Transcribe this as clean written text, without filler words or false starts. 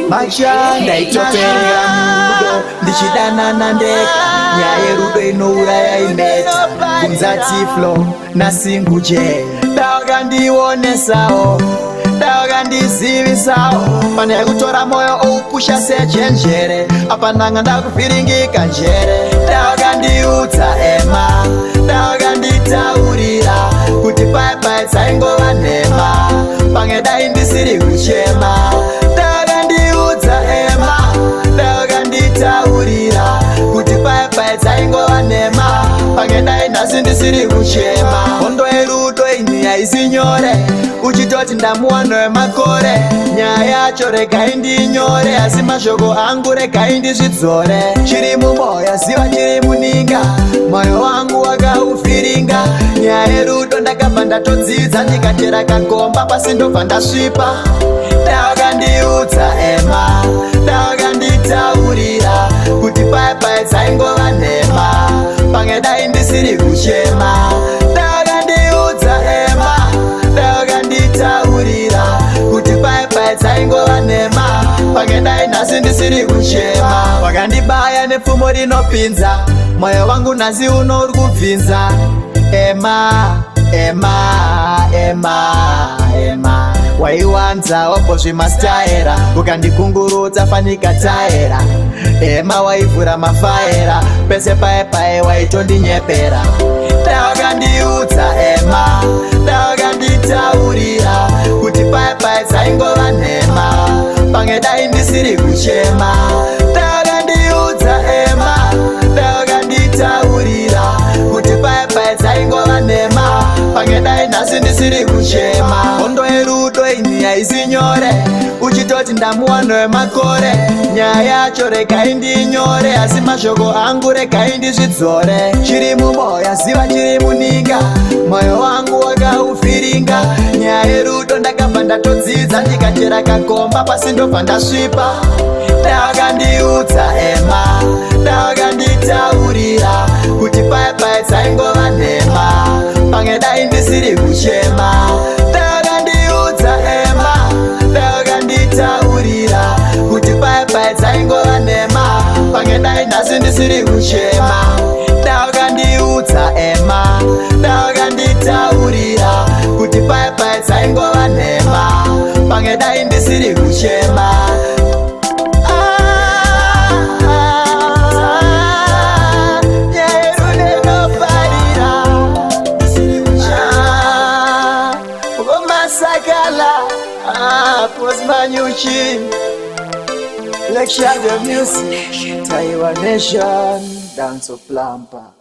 Macha ndaitopera mudo ndichidana nandeka nyaya rudo inouraya imeta kunzati flow nasinguje ndawakandionesawo ndawakandizivisawo pane kutora moyo oupusha sechenjere apa nanga ndakuvhiringika njere ndawakandiudza ema ndawakanditaurira kuti baibai dzaingova nhema pange dai ndisiri kuchema ndawakandiudza ema ndawakanditaurira kuti baibai dzaingova nhema pange dai nhasi ndisiri kuchema hondo yerudo ini haisi nyore uchitoti ndamuwana wemakore nyaya yacho regai ndinyore asi mashoko angu regai ndizvidzore chiri mumoyo ziva chiri muninga mwoyo wangu wakaufhiringa nyaya yerudo ndakabva ndatodzidza ndikachera kagomba pasi ndobva ndasvipa ndavakandiudza ema ndavakanditaurira kuti baibai dzaingova nhema pange dai ndisiri kuchema ndavakandiudza ema ndavakanditaurira kuti baibai dzaingova nhema pange dai nhasi ndisiri kuchema wakandibaya nepfumo rinopinza mwoyo wangu nhasi uno uri kubvinza ema ema ema ema waiwanza wapozvimastaera ukandikungurudza fanika taera ema waivhura mafaera pese paipai waitondinyeppera ndavakandiudza ema ndavakanditaurira kuti baibai dzaingova nhema pange dai ndisiri kuchema ndavakandiudza ema ndavakanditaurira kuti baibai dzaingova nhema pange dai nhasi ndisiri kuchema hondo yerudo ini haisi nyore uchitoti ndamuwana wemakore nyaya yacho regai ndinyore asi mashoko angu regai ndizvidzore chiri mumoyo ziva chiri muninga mwoyo wangu wakaufhiringa nyaya yerudo ndakabva ndatodzidza ndikachera kagomba pasi ndobva ndasvipa ndavakandiudza ema ndavakanditaurira kuti baibai dzaingova nhema pange dai ndisiri kuchema ndavakandiudza ema ndavakanditaurira kuti baibai dzaingova nhema pange dai nhasi ndisiri kuchema ndavakandiudza ema ndavakanditaurira kuti baibai dzaingova nhema pange dai ndisiri kuchema Postmanyuchi, lecture the music, Taiwan Nation, dance of Lampa.